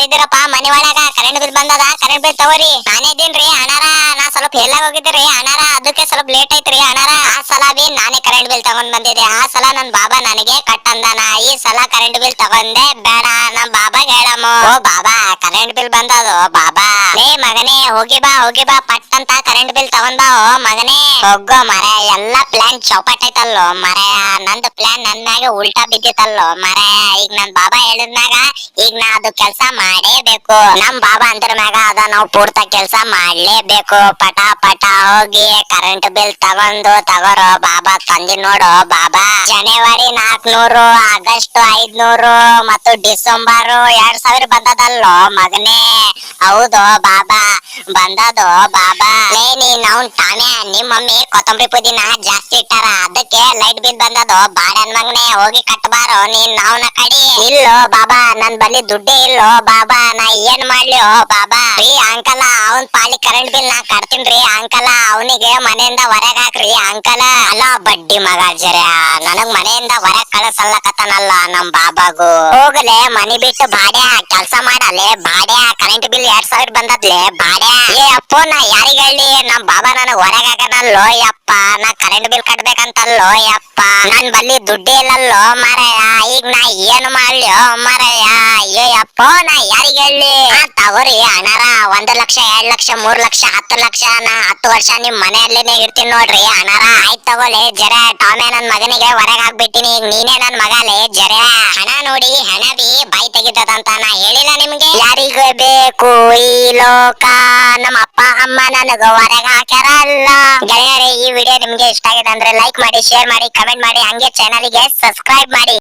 ಯಾರಿದ್ದೀರಪ್ಪ ಮನೆ ಒಳಗ? Current bill ಬಂದದ, ಕರೆಂಟ್ ಬಿಲ್ ತಗೋರಿ. ನಾನೇ ಇದೀನ್ರಿ ಅಣ್ಣಾರ. ನಾ ಸ್ವಲ್ಪ ಎಲ್ಲಾಗ ಹೋಗಿದ್ರಿ ಅಣ್ಣಾರ, ಅದಕ್ಕೆ ಸ್ವಲ್ಪ ಲೇಟ್ ಐತ್ರಿ ಅಣ್ಣಾರ. ಆ ಸಲ ಬಿ ನಾನೇ ಕರೆಂಟ್ ಬಿಲ್ ತಗೊಂಡ್ ಬಂದಿದ್ದೆ. ಆ ಸಲ ನನ್ ಬಾಬಾ ನನಗೆ ಕಟ್ಟಂದಾನ. ಈ ಸಲ ಕರೆಂಟ್ ಬಿಲ್ ತಗೊಂಡೆ ಬೇಡ, ನಮ್ ಬಾಬಾ ಹೇಳಮ್ಮ. ಓ ಬಾಬಾ, ಕರೆಂಟ್ ಬಿಲ್ ಬಂದದು ಬಾಬಾ. ಲೇ ಮಗನೇ, ಹೋಗಿ ಬಾ ಪಟ್ ಅಂತ ಕರೆಂಟ್ ಬಿಲ್ ತಗೊಂಡ್ ಬಾ. ಓ ಮಗನೇ ಹೋಗೋ ಮರ. ಎಲ್ಲಾ ಪ್ಲಾನ್ ಚೌಪಟ್ ಐತಲ್ಲೋ ಮರ. ನಂದು ಪ್ಲಾನ್ ನನ್ ಮ್ಯಾಗ ಉಲ್ಟಾ ಬಿದ್ದಿತ್ತಲ್ಲೋ ಮರ. ಈಗ ನನ್ ಬಾಬಾ ಹೇಳಿದ್ಮ್ಯಾಗ ಈಗ ನಾ ಅದು ಕೆಲ್ಸ ಮಾಡೇಬೇಕು. ನಮ್ ಬಾಬಾ ಅಂದ್ರ ಮ್ಯಾಗ ಅದ ನಾವು ಪೂರ್ತ ಕೆಲ್ಸ ಮಾಡ್ಲೇಬೇಕು. ಪಟ ಪಟ ಹೋಗಿ ಕರೆಂಟ್ ಬಿಲ್ ತಗೋರೋ ಬಾಬಾ. ತಂದಿ ನೋಡು ಬಾಬಾ. ಜನವರಿ 400, ಆಗಸ್ಟ್ 500 ಮತ್ತು ಡಿಸೆಂಬರ್ 2000 ಬಂದದಲ್ಲೋ ಮಗನೇ. ಹೌದು ಬಾಬಾ, ಬಂದದು ಬಾಬಾ. ಲೇ ನೀನ್ ಅವ್ನ್ ತಾನೇ, ನಿಮ್ ಮಮ್ಮಿ ಕೊತ್ತಂಬರಿ ಪುದೀನ ಜಾಸ್ತಿ ಇಟ್ಟಾರ, ಅದಕ್ಕೆ ಲೈಟ್ ಬಿಲ್ ಬಂದದು. ಬಾಡನ್ ಮಗನೇ, ಹೋಗಿ ಕಟ್ಬಾರೋ ನೀನ್ ನಾವ್ನ ಕಡಿ. ಇಲ್ಲೋ ಬಾಬಾ, ನನ್ ಬಲ್ಲಿ ದುಡ್ಡೇ ಇಲ್ಲೋ ಬಾಬಾ. ನಾ ಏನ್ ಮಾಡ್ಲಿ ಬಾಬಾ? ರೀ ಅಂಕಲ, ಅವನ್ ಪಾಲಿ ಕರೆಂಟ್ ಬಿಲ್ ನಾ ಕಟ್ತೀನ್ರಿ ಅಂಕಲ. ಅವನಿಗೆ ಮನೆಯಿಂದ ಹೊರಗ್ ಹಾಕ್ರಿ ಅಂಕಲ. ಅಲ್ಲ ಬಡ್ಡಿ ಮಗ ಜರ, ನನಗ್ ಮನೆಯಿಂದ ಹೊರಗ್ ಕಳಸಲ್ಲಕತ್ತನಲ್ಲ ನಮ್ ಬಾಬಾಗು. ಹೋಗಲೆ ಮನಿ ಬಿಟ್ಟು ಬಾಡ್ಯಾ ಕೆಲ್ಸ ಮಾಡಲೆ ಬಾಡ್ಯಾ. Current bill 2000 ಬಂದದ್ಲೆ ಬಾಡ್ಯಾ. ಏ ಅಪ್ಪೋ, ನಾ ಯಾರಿಗ ಹೇಳಿ? ನಮ್ ಬಾಬಾ ನನಗ್ ಹೊರಗ್ ಹಾಕನಲ್ಲೋ ಯಪ್ಪ. ನಾ ಕರೆಂಟ್ ಬಿಲ್ ಕಟ್ಬೇಕಂತಲ್ಲೋ ಯಪ್ಪ. ನನ್ ಬಲ್ಲಿ ದುಡ್ಡೇ ಇಲ್ಲಲ್ಲೋ ಮಾರಾಯ. ಈಗ ನಾ ಏನು ಮಾಡ್ಲಿ ಮಾರಾಯ? ಅಯ್ಯೋ ಯಪ್ಪೋ, ನಾ ಯಾರಿಗ ಹೇಳಿ? ತಗೋರಿ ಅಣ್ಣಾರ, 1 ಲಕ್ಷ 2 ಲಕ್ಷ 3 ಲಕ್ಷ 10 ಲಕ್ಷ. ನಾ 10 ವರ್ಷ ನಿಮ್ ಮನೆಯಲ್ಲೇನೆ ಇರ್ತೀನಿ ನೋಡ್ರಿ ಅಣ್ಣಾರ. ಆಯ್ತ್ ತಗೋಲೆ ಜರ. ಟಾಮೆ ನನ್ ಮಗನಿಗೆ ಹೊರಗ್ ಹಾಕ್ಬಿಟ್ಟಿನಿ. ಈಗ ನೀನೇ ನನ್ ಮಗಲೇ ಜರ. ಹಣ ನೋಡಿ ಹಣ ಬಿ ಬಾಯಿ ತೆಗಿತದಂತ ನಾ ಹೇಳಿಲ್ಲ ನಿಮ್ಗೆ? ಯಾರಿಗ ಬೇಕು ಈ ಲೋಕ? ನಮ್ಮ ಅಪ್ಪ ಅಮ್ಮ ನನಗ ಹೊರಗ್ ಹಾಕ್ಯಾರಲ್ಲ. ಗೆಳೆಯರೇ, ಈ ವಿಡಿಯೋ ನಿಮ್ಗೆ ಇಷ್ಟ ಆಗಿದೆ ಅಂದ್ರೆ ಲೈಕ್ ಮಾಡಿ, ಶೇರ್ ಮಾಡಿ, ಕಮೆಂಟ್ ಮಾಡಿ, ಹಂಗೆ ಚಾನಲ್ ಗೆ ಸಬ್ಸ್ಕ್ರೈಬ್ ಮಾಡಿ.